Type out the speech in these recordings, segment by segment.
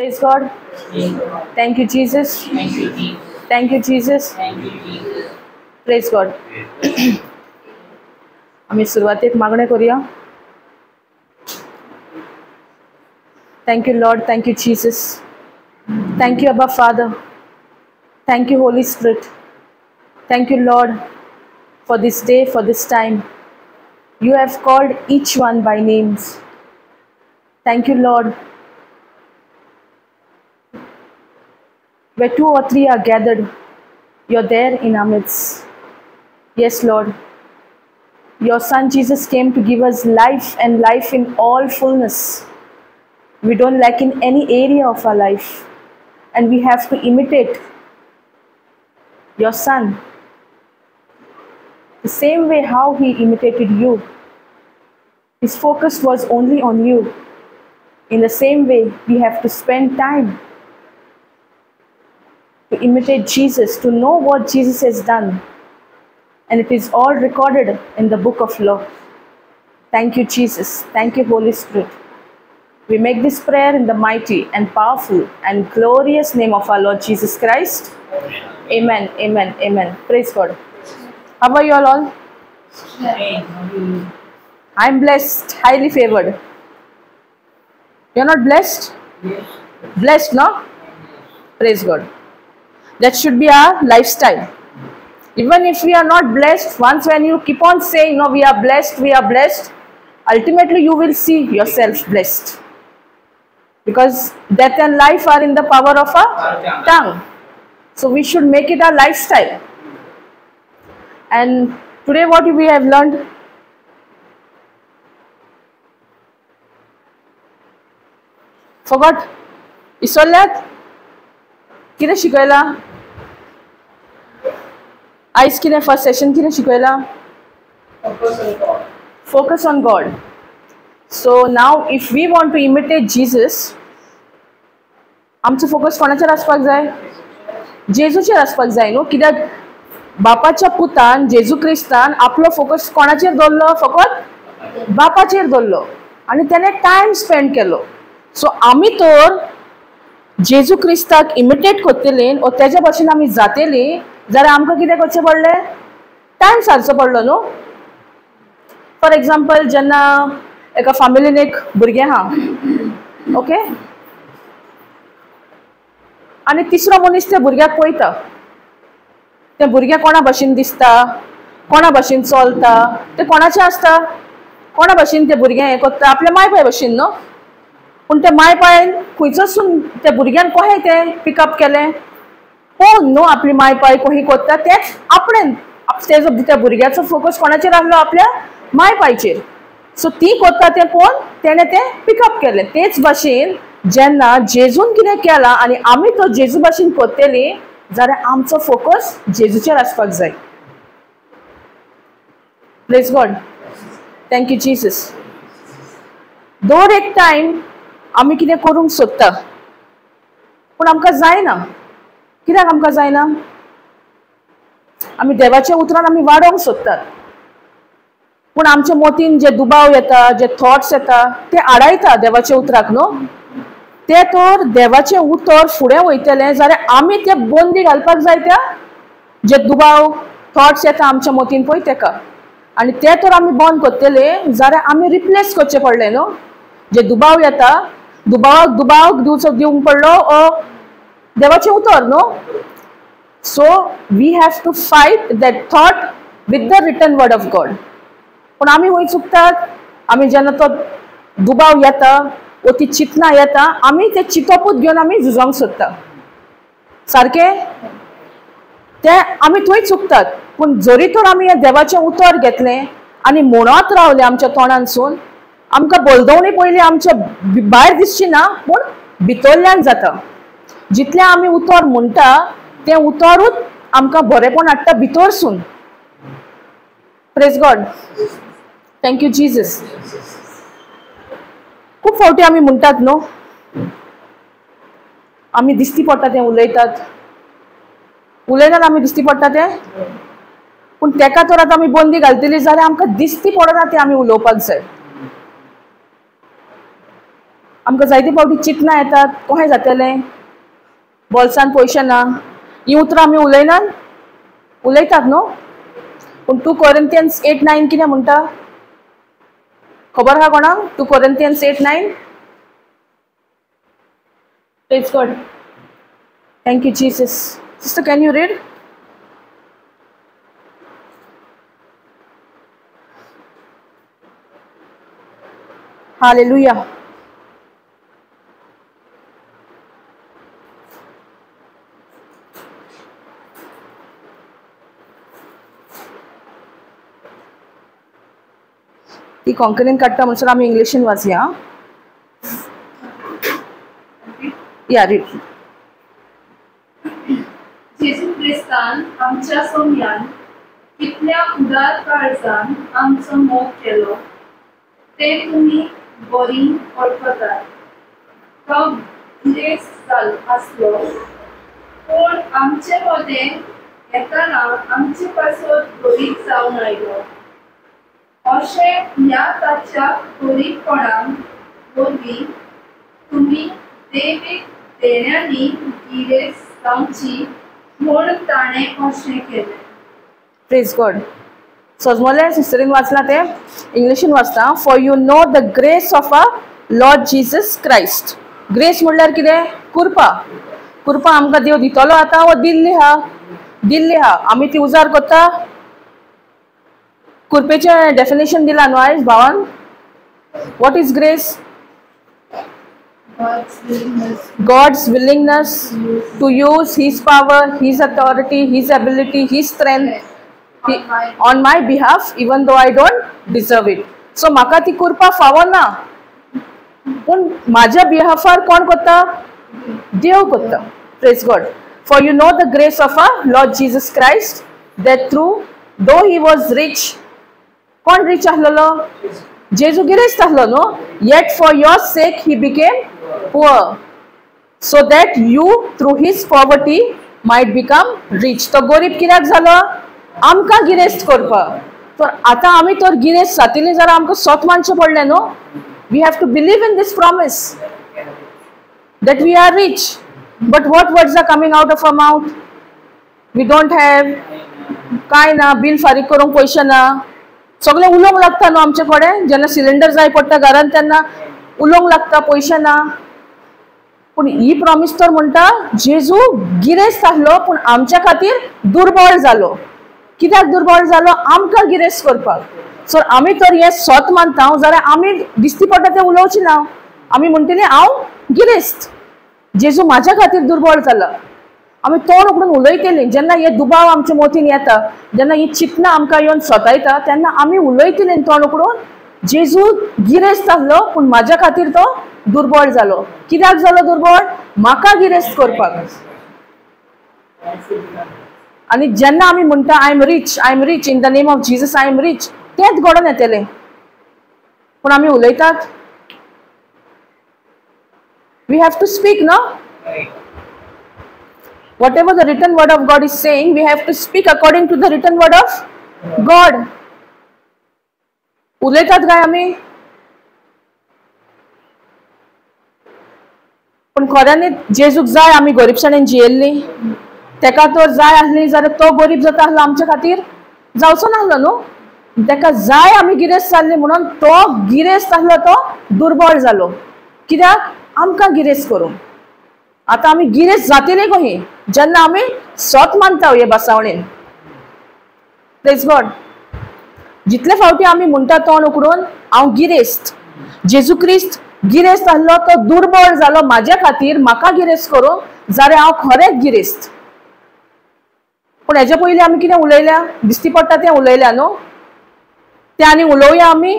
Praise God. Thank you, Jesus. Thank you, Jesus. Thank you, Jesus. Thank you, Jesus. Praise God. आम्ही सुरुवातीक मागणे करूया. Thank you, Lord. Thank you, Jesus. Thank you, Abba Father. Thank you, Holy Spirit. Thank you, Lord, for this day, for this time. You have called each one by names. Thank you, Lord. Where two or three are gathered, you're there in our midst. Yes, Lord. Your Son Jesus came to give us life and life in all fullness. We don't lack in any area of our life. And we have to imitate your Son. The same way how he imitated you. His focus was only on you. In the same way, we have to spend time to imitate Jesus, to know what Jesus has done. And it is all recorded in the book of law. Thank you, Jesus. Thank you, Holy Spirit. We make this prayer in the mighty and powerful and glorious name of our Lord Jesus Christ. Amen, amen, amen. Praise God. How are you all? I'm blessed, highly favored. You're not blessed? Yes. Blessed, no? Praise God. That should be our lifestyle. Even if we are not blessed, once when you keep on saying, no, we are blessed, ultimately you will see yourself blessed. Because death and life are in the power of our tongue. So we should make it our lifestyle. And today what we have learned? Forgot? Isolat? किने शिकवला? आज किने first session किने शिकवला? Focus on God. So now if we want to imitate Jesus, आमचं focus कोणाचेर आसपाक जाय? जेजूचेर आसपाक जाय न्हू. कित्याक बापाच्या पुतान जेजू क्रिस्तान आपलो फोकस कोणाचेर दवरलो? फकत बापाचेर दवरलो आनी तेणे टायम स्पेंड केलो. सो आमी तर जेजू क्रिस्ताक इमिटेट करतली ओ तेज्या भाशेन आमी जातली जाल्यार आमकां कितें करचें पडलें? टायम सारचो पडलो न्हू. फॉर एग्जाम्पल जेन्ना एका फॅमिलीन एक भुरगें आहा, ओके, आनी तिसरो मनीस त्या भुरग्याक पळयता. तें भुरगें कोणा भाशेन दिसता, कोणा भाशेन चलता, तें कोणाचें आसता? कोणा भाशेन तें भुरगें हें करता? आपल्या माय बाय भाशेन न्हू. पूण त्या माय बायन खंयचोसून त्या भुरग्यान कशें तें पिकअप केलें? पळोवन न्हू आपली माय बाय कशी करता तेंच आपणें तेजो त्या भुरग्याचो फोकस कोणाचेर आहलो? आपल्या माय बायचेर. सो ती करता तें कोण? तेणें तें पिकअप केलें. तेच भाशेन जेन्ना जेजून कितें केलां आनी आमी तो जेजू भाशेन करतली जाल्यार आमचो फोकस जेजूचेर आसपाक जाय. Praise God. Thank you Jesus. दर एक टायम आमी कितें करूंक सोदता पूण आमकां जायना. कित्याक आमकां जायना? आमी देवाच्या उतरान आमी वाडोवंक सोदतात पूण आमच्या मोतीन जे दुबाव येता, जे थॉट्स येता ते आडायता देवाच्या उतराक न्हू. ते तर देवाचें उतर फुडें वयतलें जाल्यार आमी ते बंदी घालपाक जाय त्या जे दुबाव थॉट्स येता आमच्या मोतीन पळय तेका. आनी ते तर आमी बंद करतले जाल्यार आमी रिप्लेस करचें पडलें न्हू. जे दुबाव येता, दुबावाक दुबाव दिवंक पडलो ओ देवाचें उतर न्हू. So we have to fight that thought with the written word of God. पूण आमी खंय चुकतात? आमी जेन्ना तो दुबाव येता ओ ती चिंतना येता आमी ते चिंतपूच घेवन आमी झुजोंक सोदता. सारकें? तें आमी थंय चुकतात. पूण जरी तर आमी हें देवाचें उतर घेतलें आनी म्हणत रावलें आमच्या तोंडानसून, आमकां बोलदवणी पयलीं आमच्या भायर दिसची ना पूण भितरल्यान जाता. जितलें आमी उतर म्हणटा तें उतरूच आमकां बरेपण हाडटा भितरसून. Praise God. Thank you Jesus. खूब फावटी आमी म्हणटात न्हू, आमी दिसती पडटा तें उलयतात, उलयनात आमी दिसती पडटा तें. पूण तेका तर आतां आमी बंदी घालतली जाल्यार आमकां दिसती पडना तें आमी उलोवपाक जाय. आमकां जायते फावटी चिंतना येतात कशें जातलें, बोल्सान पयशे ना, ही उतरां आमी उलयतात न्हू. पूण 2 Corinthians 8:9 कितें म्हणटा खबर आहा कोणाक? 2 Corinthians 8:9. Praise God. Thank you, Jesus. Sister, can you read? Hallelujah. ती कोंकणीन काडटा म्हणसर आमी इंग्लिशीन वाचया. या रीड. जेजू क्रिस्तान आमच्या सोम्यान कितल्या उदार काळजान आमचो मोग केलो ते तुम्ही बरी वळखतात. तो ग्रेस आसलो पूण आमचे मदें येताना आमचे पासत गरीब जावन आयलो. अशें ह्या ताच्या गरीबपणाक वरवीं तुम्ही देवीक देण्यांनी गिरेस जावची म्हूण ताणें अशें केलें. Praise God. सोजमोले सिस्टरीन वाचला ते इंग्लिशीन वाचता. For you know the grace of a Lord Jesus Christ. Grace म्हणल्यार कितें? कृपा. कृपा आमकां देव दितलो आतां वो दिल्ली हा आमी ती उजार करता. कृपेचें डेफिनेशन दिलां न्हू आयज भावान. What is grace? God's willingness to use His power, His authority, His ability, His strength on my behalf, even though I don't deserve it. So म्हाका ती कृपा फावना पूण म्हाज्या बिहाफार कोण करता? देव करता. Praise God. For you know the grace of our Lord Jesus Christ, that through though He was rich, कोण रिच आसलेलो? जेजू गिरेस्त आसलो न्हू. Yet for your sake He became poor, so that you through His poverty might become rich. तो गरीब कित्याक जालो? आमकां गिरेस्त करपाक. तर आतां आमी तर गिरेस्त जातली जाल्यार आमकां स्वत मानचें पडलें न्हू. We have to believe in this promise that we are rich. But what words are coming out of our mouth? We don't have. काय ना, बिल फारीक करूंक पयशे ना. सगळें उलोवंक लागता न्हू आमचे कडेन. जेन्ना सिलिंडर जाय पडटा घरान तेन्ना उलोवंक लागता पयशे ना. पूण ही प्रॉमिस तर म्हणटा जेजू गिरेस्त आसलो पूण आमच्या खातीर दुर्बळ जालो. कित्याक दुर्बळ जालो? आमकां गिरेस्त करपाक. सो आमी तर हें स्वत मानता जाल्यार आमी दिसती पडटा तें उलोवची ना. आमी म्हणटली हांव गिरेस्त, जेजू म्हाज्या खातीर दुर्बळ जाला. आमी तोंड उगडून उलयतली. जेन्ना हे दुबाव आमच्या मोतीन येता, जेन्ना ही चिंतना आमकां येवन स्वतायता तेन्ना आमी उलयतली तोंड उगडून जेजू गिरेस्त आसलो पूण म्हाज्या खातीर तो दुर्बळ जालो. कित्याक जालो दुर्बळ? म्हाका गिरेस्त करपाक. आनी जेन्ना आमी म्हणटा I am rich in the name of Jesus, I am rich, तेंच घडोवन येतलें. पूण आमी उलयतात. We have to speak no. Whatever the written word of God is saying, we have to speak according to the written word of God. उलयतात काय आमी? पूण खऱ्यांनीच जेजूक जाय आमी गरीबसाणेन जियेल्ली. तेका तर जाय आसली जाल्यार तो गरीब जाता आसलो आमच्या खातीर? जावचो नासलो न्हू. तेका जाय आमी गिरेस्त जाल्ली म्हणून तो गिरेस्त आसलो तो दुर्बळ जालो. कित्याक? आमकां गिरेस्त करूंक. आतां आमी गिरेस्त जातली कशी? जेन्ना आमी स्वत मानता हे बासावणेन. Praise God. जितले फावटी आमी म्हणटा तोंड उकडून हांव गिरेस्त, जेजू क्रिस्त गिरेस्त आसलो तो दुर्बळ जालो म्हाज्या खातीर, म्हाका गिरेस्त करूंक, जाल्यार हांव खरेंच गिरेस्त. पूण हेच्या पयलीं आमी कितें उलयल्या? दिसती पडटा तें उलयल्या न्हू. तें आनी उलोवया आमी?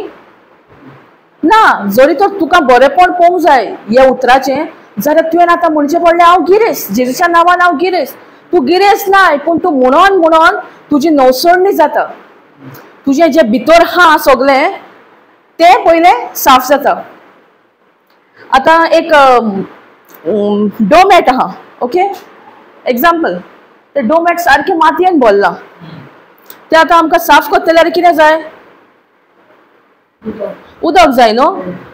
ना. जरी तर तुका बरेपण पळोवंक जाय ह्या उतराचें जाल्यार तुवें आतां म्हणचें पडलें हांव गिरेस्त, जेजूच्या नांवान हांव गिरेस्त. तूं गिरेस्त नाय पूण तूं म्हणून तुजी नवसोडणी जाता. तुजें जें भितर हा सगळें तें पयलें साफ जाता. आतां एक डोमॅट आहा, ओके, एग्जाम्पल. ते डोमॅट सारकें मातयेन भरलां. तें आतां आमकां साफ करतल्यार कितें जाय? उदक जाय न्हू.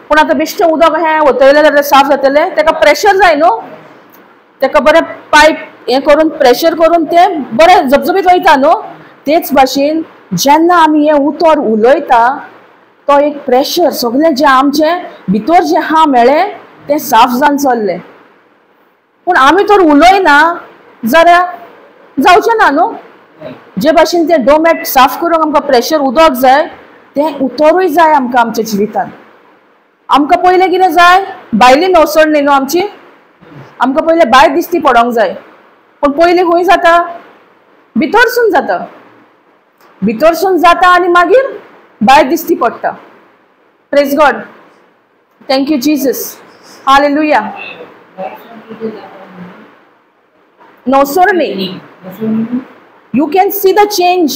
पूण आतां बेश्टें उदक हें वतयलें जाल्यार साफ जातलें. तेका प्रेशर जाय न्हू. तेका बरें पायप हें करून प्रेशर करून तें बरें झबझबीत वयता न्हू. तेच भाशेन जेन्ना आमी हें उतर उलयता तो एक प्रेशर सगळें जें आमचें भितर जें आहा मेळ्ळें तें साफ जावन चल्लें. पूण आमी तर उलयना जाल्यार जावचें ना न्हू. जे भाशेन तें डोमेट साफ करूंक आमकां प्रेशर उदक जाय तें उतरूय जाय आमकां आमच्या जिवितांत. आमकां पयलें कितें जाय, भायली नवसण न्हू आमची. आमकां पयलें भायर दिश्टी पडोंक जाय. पूण पयलीं खंय जाता, भितरसून जाता. भितरसून जाता आनी मागीर भायर दिश्टी पडटा. Praise God. Thank you Jesus. Hallelujah. नवसरणी. You can see the change.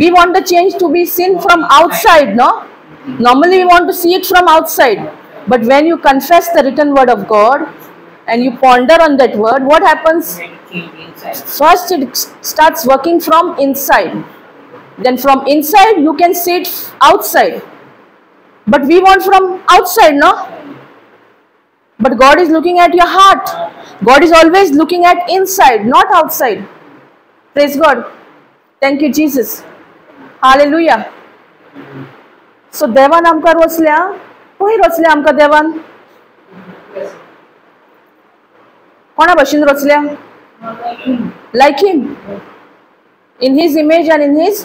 We want the change to be seen from outside, no? Normally we want to see it from outside. But when you confess the written word of God and you ponder on that word, what happens? First it starts working from inside. Then from inside you can see it outside. But we want from outside, no? But God is looking at your heart. God is always looking at inside, not outside. Praise God. Thank you Jesus. Hallelujah. So देवान आमकां रचल्या. खंय रचल्या आमकां देवान? कोणा भाशेन रचल्या? Like him. In his image and in his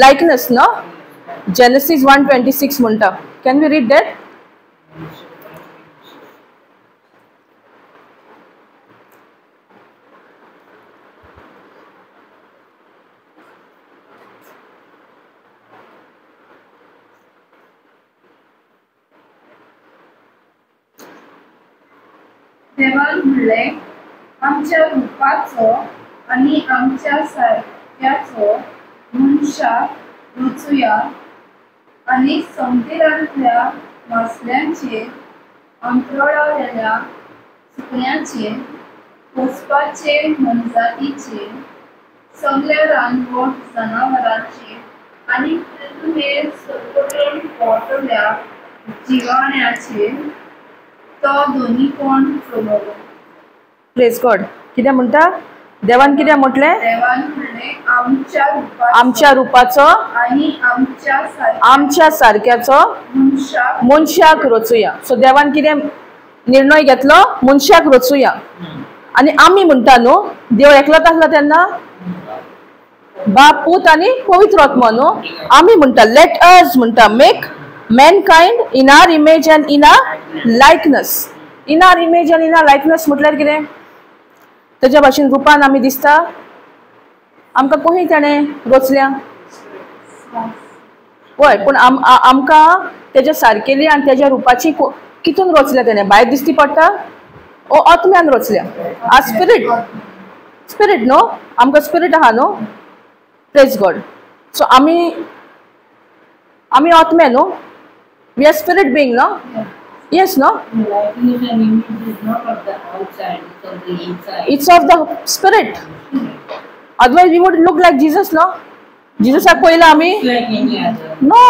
likeness, no? Genesis 1:26 म्हणटा. Can we read that? देवान म्हणलें, आमच्या रुपाचो आनी आमच्या सारक्याचो मनशाक रचुया आनी समुद्रांतल्या मासल्यांचेर, अंतराळावेल्या सुकण्यांचेर, पोसपाचे मनजातीचेर, सगळ्या रानवट जनावरांचेर आनी पृथ्वीर सकयल पोटल्या जिवाण्याचेर तो दोनी कोण चलोलो. Praise God. कितें म्हणटा? देवान कितें म्हटलें? देवान म्हणलें, आमच्या रुपाचो आनी आमच्या सारक्याचो मनशाक रचुया. सो देवान कितें निर्णय घेतलो? मनशाक रचुया. आनी आमी म्हणटा न्हू, देव एकलोच आसलो तेन्ना बाप, पूत आनी पवित्र आत्मा न्हू. आमी म्हणटा लेट अस म्हणटा make mankind in our image and in our likeness. In our image and in our likeness म्हटल्यार कितें? तेज्या भाशेन रुपान आमी दिसता. आमकां कोणी ताणें रचल्या? हय, पूण आमकां तेज्या सारकेली आनी तेज्या रुपाची कितून रचल्या तेणें? भायर दिश्टी पडटा? ओ आत्म्यान रचल्या. आ स्पिरीट. स्पिरीट न्हू. आमकां स्पिरीट आहा न्हू. Praise God. सो आमी आत्मे न्हू. We are spirit being, no? Yes, no? Likeness and image is not of the outside, it's of the inside. It's of the spirit. Otherwise, we would look like Jesus, no? Jesus आहे पहिला आम्ही? Like any other. No.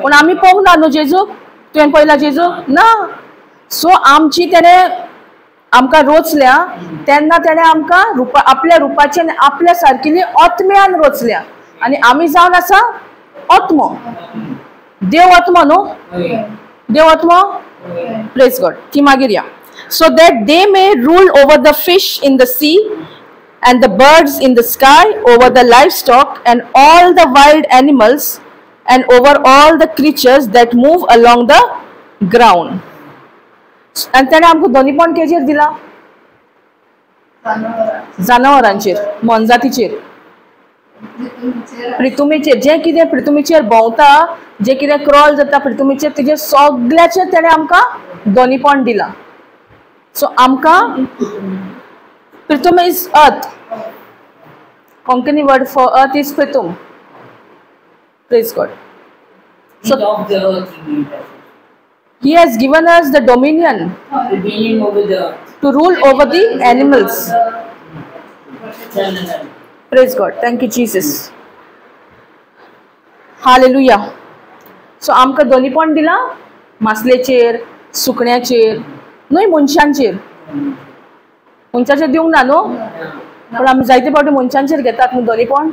पण आम्ही पळोवंक ना न्हू जेजूक? तुवें पळयला जेजूक? ना. सो आमची तेणे आमकां रचल्या तेन्ना तेणे आमकां आपल्या रुपाची आनी आपल्या सारकेली आत्म्यान रचल्या. आनी आमी जावन आसा आत्मो. देव आत्मा न्हू. देव आत्मा. Praise God. ती मागीर या. So that they may rule over the fish in the sea and the birds in the sky, over the livestock and all the wild animals, and over all the creatures that move along the ground. And तेणे आमकां दोनीपण केजेर दिला? जनावरांचेर, मनजातीचेर, पृथ्वीचेर. जें कितें पृथ्वीचेर भोंवता, जें कितें crawl जाता पृथ्वीचेर, तेजेर सगळ्याचेर तेणे आमकां दोनीपण दिला. सो आमकां Prithum is earth. Konkani word for earth is Prithum. Praise God. So of the earth He has given us the dominion over the earth. To rule over the animals. Praise God. Thank you, Jesus. Hallelujah. सो आमकां दोनीपण दिलां मासलेचेर सुकण्याचेर न्हय मनशांचेर. मनशाचेर दिवंक ना न्हू, पण आमी जायते फावटी मनशांचेर घेतात न्हू दोनीपण.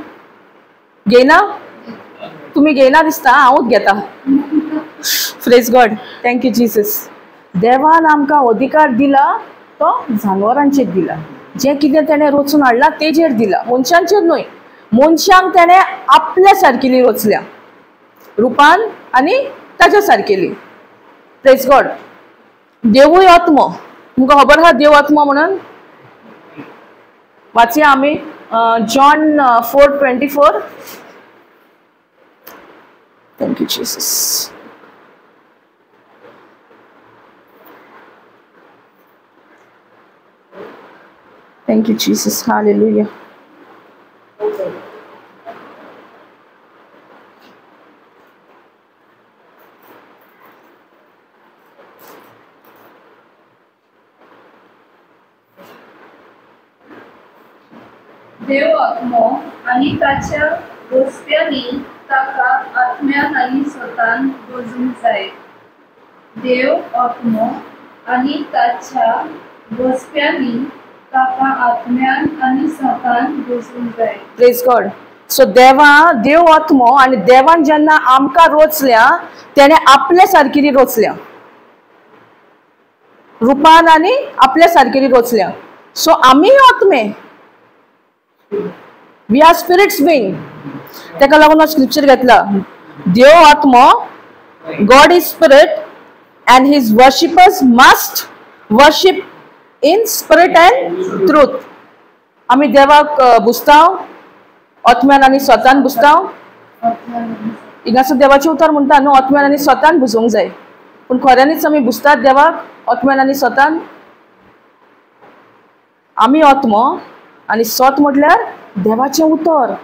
घेयना तुमी घेयना दिसता, हांवूच घेता. Praise God. Thank you Jesus. देवान आमकां अधिकार दिला तो जानवरांचेर दिला. जें कितें तेणें रचून हाडलां तेजेर दिला, मनशांचेर न्हय. मनशांक तेणें आपल्या सारकेली रचल्या रुपान आनी ताच्या सारकेली. Praise God. देवूय आत्मो. तुमकां खबर आहा देव आत्मो म्हणून? वाचया आमी John 4:24. Thank you Jesus. Thank you, Jesus. Hallelujah. देव आत्मो आनी ताच्या गोश्ट्यांनी ताका आत्म्यान आनी स्वतान बोजूंक जाय. देव आत्मो आनी ताच्या गोश्ट्यांनी ताका आत्म्यान आनी स्वतान बोजूंक जाय. Praise God. सो देव आत्मो आनी देवान जेन्ना आमकां रचल्या तेणें आपल्या सारकेली रचल्या रुपान आनी आपल्या सारकेली रचल्या. सो आमी आत्मे. We are spirits being. तेका लागून स्क्रिप्चर घेतला देव आत्मो, God is spirit and his worshippers must worship in spirit and truth. आमी देवाक बुजताव आत्म्यान आनी स्वतान बुजताव. हिंगासर देवाचें उतर म्हणटा न्हू आत्म्यान आनी स्वतान बुजोवंक जाय, पूण खऱ्यांनीच आमी बुजतात देवाक आत्म्यान आनी स्वतान? आमी आत्मो आनी स्वत म्हटल्यार देवाचें उतर.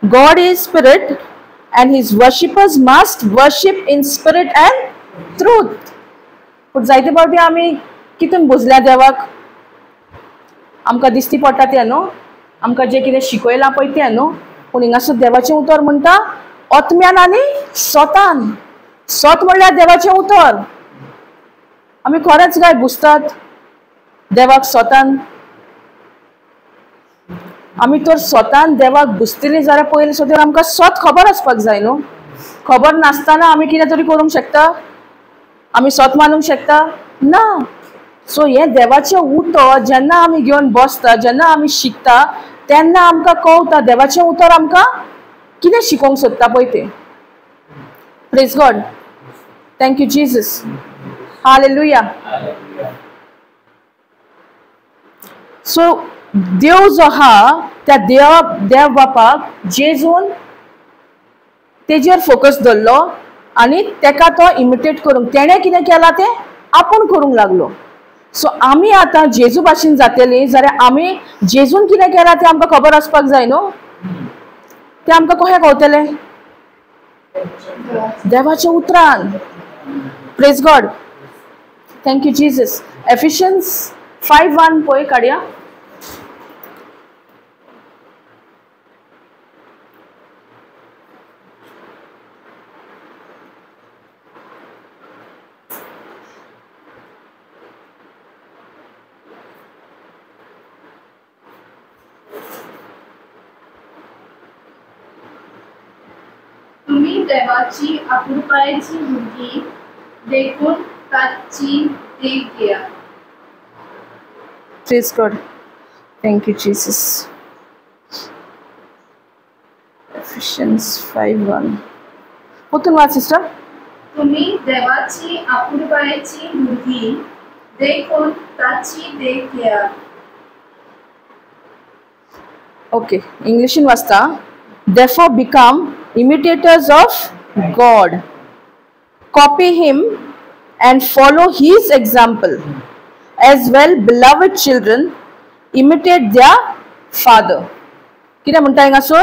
God is spirit and his worshippers must worship in spirit and truth. पूण जायते फावटी आमी कितून बुजल्या देवाक? आमकां दिसती पडटा तें न्हू, आमकां जें कितें शिकयलां पळय तें न्हू, पूण हिंगासर देवाचें उतर म्हणटा आत्म्यान आनी स्वतान. स्वत म्हणल्यार देवाचें उतर. आमी खरेंच काय बुजतात देवाक स्वतान? आमी तर स्वतान देवाक बुजतलीं जाल्यार पयलीं सुद्दां आमकां स्वत खबर आसपाक जाय न्हू. खबर नासतना आमी कितें तरी करूंक शकता? आमी स्वत मानूंक शकता? ना. सो हें देवाचें उतर जेन्ना आमी घेवन बसता, जेन्ना आमी शिकता, तेन्ना आमकां कळटा देवाचें उतर आमकां कितें शिकोवंक सोदता पळय तें. Praise God. Thank you Jesus. Hallelujah. So देव जो आहा त्या देव बापाक जेजून तेजेर फोकस दवरलो आनी तेका तो इमिटेट करूंक, तेणें कितें केलां तें आपूण करूंक लागलो. सो आमी आतां जेजू भाशेन जातलीं जाल्यार आमी जेजून कितें केलां तें आमकां खबर आसपाक जाय न्हू. तें आमकां कशें कळटलें? देवाच्या उतरान. Praise God. Thank you Jesus. Ephesians 5:1 पळय काडया. तुम्ही देवाची आपुरबायेची भुरगीं देखून ताची देख घेया. Praise God. Thank you, Jesus. Ephesians 5:1. Putun what, sister? तुम्ही देवाची आपुरबायेची भुरगीं देखून ताची देख घेया. Okay, English in wasta. Therefore become imitators of God. Copy him and follow his example. As well, beloved children, imitate their father. Kira munta ingasur?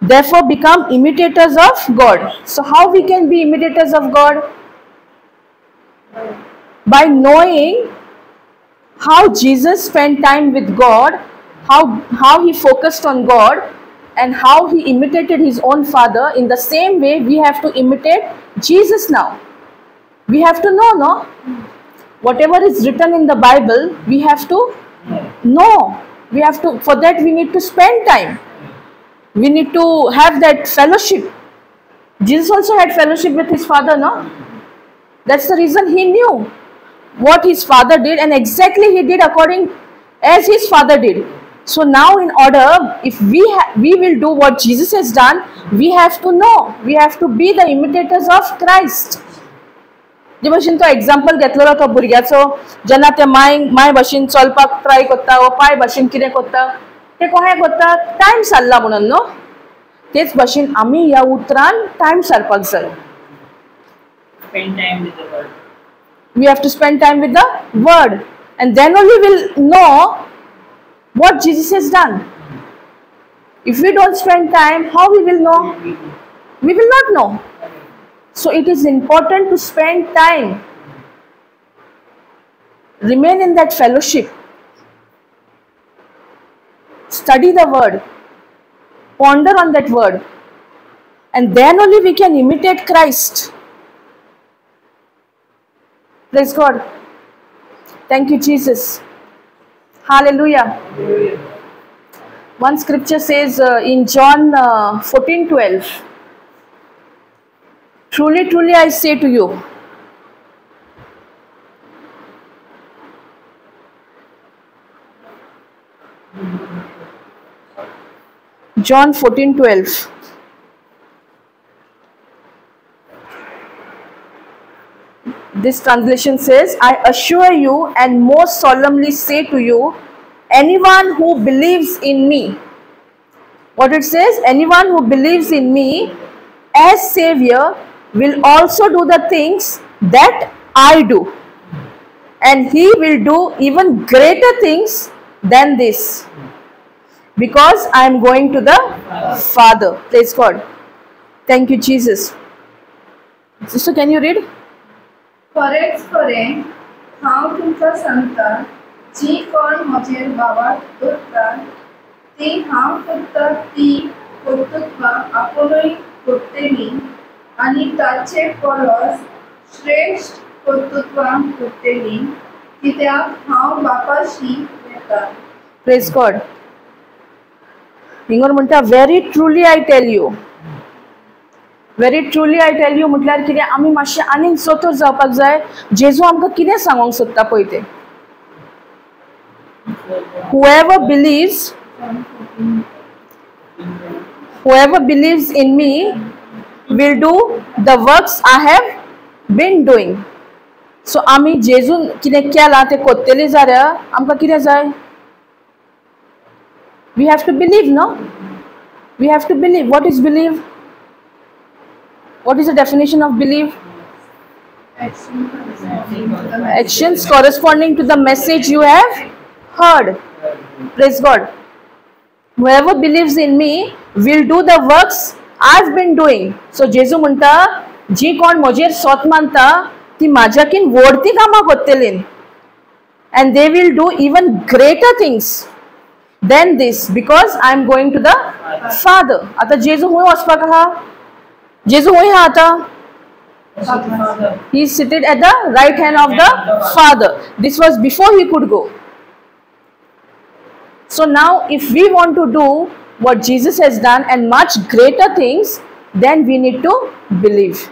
Therefore become imitators of God. So how we can be imitators of God? By knowing how Jesus spent time with God, how he focused on God, and how he imitated his own father, in the same way we have to imitate Jesus now. We have to know, no? Whatever is written in the Bible, we have to know. We have to, for that we need to spend time. We need to have that fellowship. Jesus also had fellowship with his father, no? That's the reason he knew what his father did, and exactly he did according as his father did. So now in order, if we will do what Jesus has done, we have to know. We have to be the imitators of Christ. जे भशेन तो example घेतलेलो तो भुरग्याचो, जेन्ना ते my भशेन चलपाक try करता वा पाय भशेन कितें करता, ते कशें करता, टायम सारला म्हणून न्हू. तेच भशेन आमी ह्या उतरान टायम सारपाक जाय. Spend time with the word. We have to spend time with the word, and then only we'll know what Jesus has done. If we don't spend time, how we will know? We will not know. So it is important to spend time. Remain in that fellowship. Study the word. Ponder on that word. And then only we can imitate Christ. Praise God. Thank you, Jesus. Hallelujah. One scripture says in John 14:12, truly, truly I say to you, John 14:12. This translation says, I assure you and most solemnly say to you, anyone who believes in me. What it says? Anyone who believes in me as Savior will also do the things that I do. And he will do even greater things than this. Because I am going to the Father. Praise God. Thank you, Jesus. Sister, can you read? खरें हांव तुमकां सांगता, जी कोण म्हजेर भावाक धरता ती हांव करता ती कर्तृत्वां आपुणूय करतली, आनी ताचे परस श्रेष्ठ कर्तृत्वां करतली, कित्याक हांव बापाशी येता. Praise God. हिंगर म्हणटा, very truly I tell you. Very truly I tell you म्हटल्यार कितें, आमी मातशें आनीक सोतर जावपाक जाय. जेजू आमकां कितें सांगूंक सोदता पळय तें. Whoever believes in me will do the works I have been doing. So आमी जेजून कितें केलां तें करतलीं जाल्यार आमकां कितें जाय? We have to believe, no? We have to believe. What is believe? What is the definition of believe? Actions corresponding to the message you have heard. Praise God. Whoever believes in me will do the works I've been doing. So Jesu म्हणता, जी कोण म्हजेर सोत मानता ती म्हाज्याकीन व्हडती कामां करतलीं. And they will do even greater things than this, because I am going to the Father. आता जेजू हूंय वचपाक आहा? जेजू हूंय आहा आतां? He is seated at the right hand of the Father. This was before he could go. So now if we want to do what Jesus has done and much greater things, then we need to believe.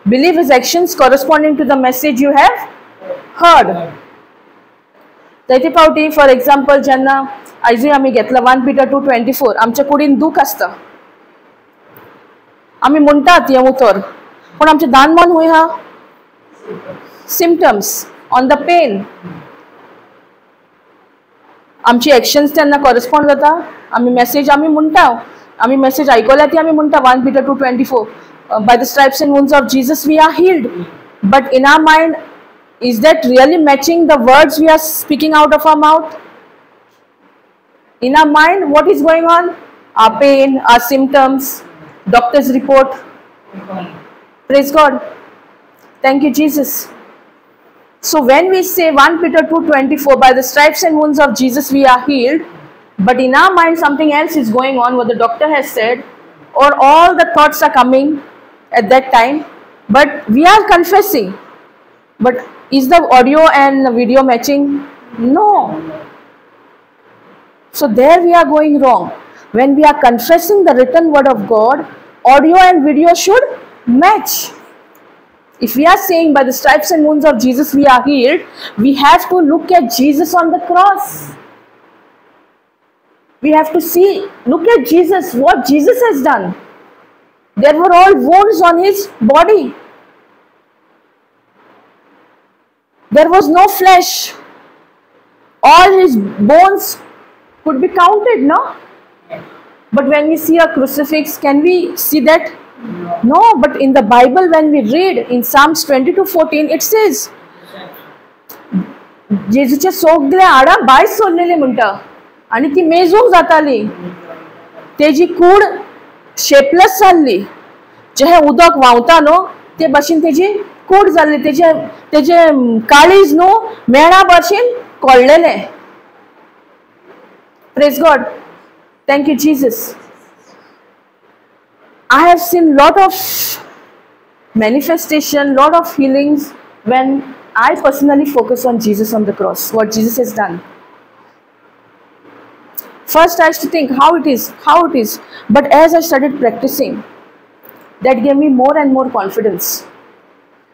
Believe is actions corresponding to the message you have heard. जायते फावटी for example जेन्ना आयजूय आमी घेतला 1 Peter 2:24, आमच्या कुडीन दूख आसता, आमी म्हणटात हें उतर, पूण आमचें दान मन हूंय आहा? Symptoms on the pain. आमची एक्शन्स तेन्ना कॉरेस्पॉन्ड जाता. आमी मेसेज आमी म्हणटा, आमी मेसेज आयकल्या ती आमी म्हणटा 1 Peter 2:24, by the stripes and wounds of Jesus we are healed. But in our mind, is that really matching the words we are speaking out of our mouth? In our mind, what is going on? Our pain, our symptoms, doctor's report. Praise God. Thank you, Jesus. So when we say 1 Peter 2:24, by the stripes and wounds of Jesus we are healed, But in our mind, something else is going on, what the doctor has said, or all the thoughts are coming at that time. But we are confessing. But is the audio and the video matching? No. So there we are going wrong. When we are confessing the written word of God, audio and video should match. If we are saying by the stripes and wounds of Jesus we are healed, we have to look at Jesus on the cross. We have to see, look at Jesus, what Jesus has done. There were all wounds on his body. There was no flesh. All his bones could be counted, no? But when we see a crucifix, can we see that? No, but in the Bible when we read in Psalms 22:14, it says, जेजूचे सगळे हाडां भायर सरलेले म्हणटा आणि ती मेजूंक जाताली, तेजी कूड shapeless जाल्ली, जे उदक व्हांवता न्हू ते भाशेन तेजी कूड जाल्ली, तेजे काळीज न्हू मेणा भाशेन कोळ्ळेले. Praise God. Thank you, Jesus. I have seen lot of manifestation, lot of healings when I personally focus on Jesus on the cross, what Jesus has done. First I used to think how it is. But as I started practicing, that gave me more and more confidence.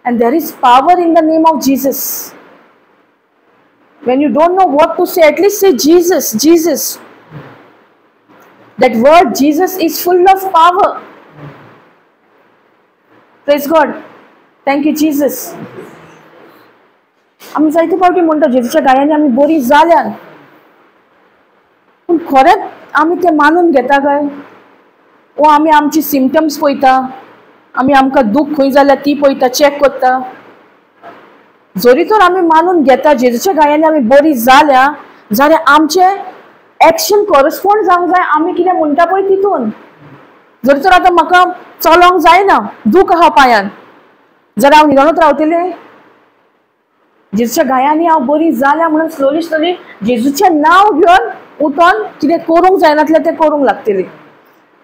And there is power in the name of Jesus. When you don't know what to say, at least say Jesus, Jesus. That word Jesus is full of power. Praise God. Thank you, Jesus. आम्ही जायते फावटी म्हणटा जेजूच्या गायांनी आम्ही बरी जाल्यात, पूण खरेंच आमी ते मानून घेता काय? ओ आमी आमची सिम्पटम्स पळयता, आमी आमकां दूख खंय जाल्यार ती पळयता, चॅक करता. जरी तर आमी मानून घेता जेजूच्या गायांनी आमी बरी जाल्या, जाल्यार आमचे एक्शन कॉरस्पॉन्ड जावंक जाय आमी कितें म्हणटा पळय तितून. जरी तर आतां म्हाका चलोंक जायना, दूख आहा पांयान, जाल्यार हांव न्हिदोनूच रावतलें. जेजूच्या गायांनी हांव बरी जाल्या म्हणून स्लोली जेजूचें नांव घेवन उठोन कितें करूंक जायनातलें तें करूंक लागतलें.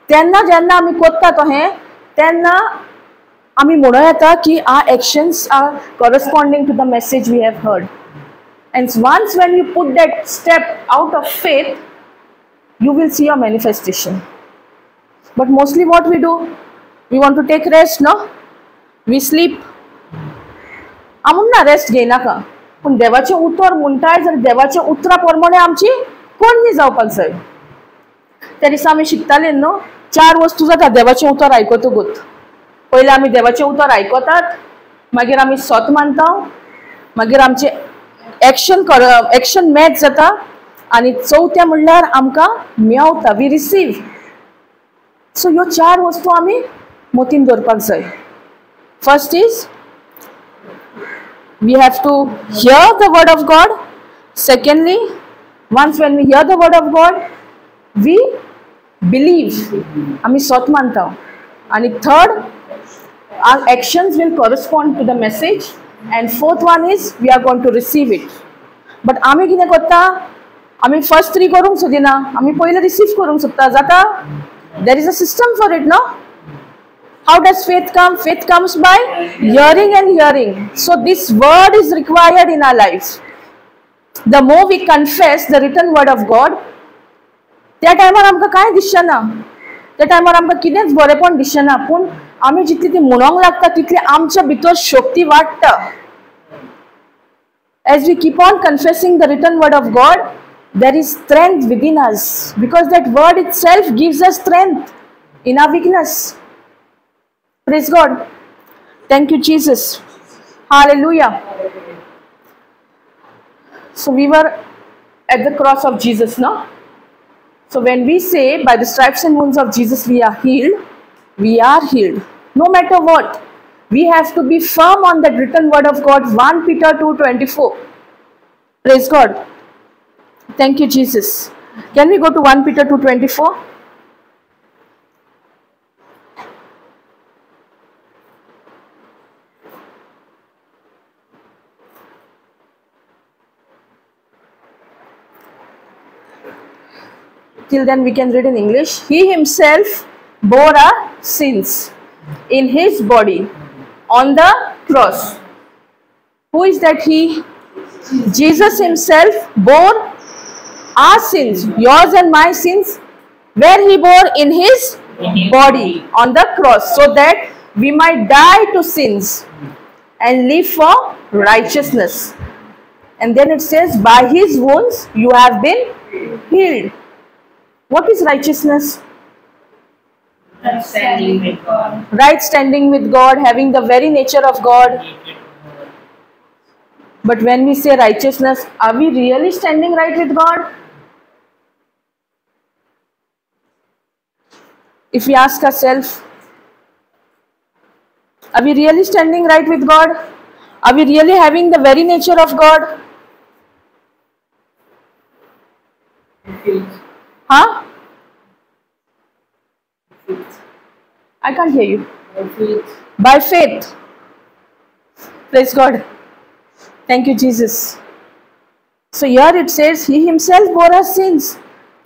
तेन्ना जेन्ना आमी कोत्ता तो हें, तेन्ना आमी म्हणूं येता की our actions are corresponding to the message we have heard. And once when you put that step out of faith, you will see a manifestation. But mostly what we do, we want to take rest, no? We sleep. आमून ना rest घेयनाका, पूण देवाचें उतर म्हणटाय जाल्यार देवाच्या उतरा प्रमाणे आमची कोण्णी जावपाक जाय. त्या दिसा आमी शिकताले न्हू, 4 वस्तू जाता देवाचें उतर आयकतकूच. पयलीं आमी देवाचें उतर आयकतात, मागीर आमी सोत मानता, मागीर आमचे एक्शन मॅच जाता, आनी चवथें म्हणल्यार आमकां मेवता, वी रिसीव. सो ह्यो 4 वस्तू आमी मतीन दवरपाक जाय. First is we have to hear the word of God. Secondly, once when we hear the word of God, we believe, आमी सोत मानता. And third, our actions will correspond to the message. And fourth one is we are going to receive it. But आमी कितें करता, आमी first 3 करूंक सोदिना, आमी पयले रिसीव करूंक सोदता. जाता? There is a system for it, no? How does faith come? Faith comes by hearing and hearing. So this word is required in our life. The more we confess the written word of God, त्या टायमार आमकां कांय दिसना, त्या टायमार आमकां कितेंच बरेपण दिसना, पूण आमी जितली ती म्हणोंक लागता तितली आमच्या भितर शक्ती वाडटा. As we keep on confessing the written word of God, there is strength within us, because that word itself gives us strength in our weakness. Praise God. Thank you, Jesus. Hallelujah. So we were at the cross of Jesus, no? So when we say by the stripes and wounds of Jesus we are healed, we are healed. No matter what, we have to be firm on that written word of God, 1 Peter 2:24. Praise God. Thank you, Jesus. Can we go to 1 Peter 2:24? till then we can read in English. He himself bore our sins in his body on the cross. Who is that he? Jesus himself bore our sins, yours and my sins, where he bore in his body on the cross, so that we might die to sins and live for righteousness. And then it says, by his wounds you have been healed. What is righteousness? Right standing with God. Right standing with God, having the very nature of God. But when we say righteousness, are we really standing right with God? If we ask ourselves, are we really standing right with God? Are we really having the very nature of God? Huh? I can't hear you. By faith. Praise God. Thank you, Jesus. So here it says, he himself bore our sins.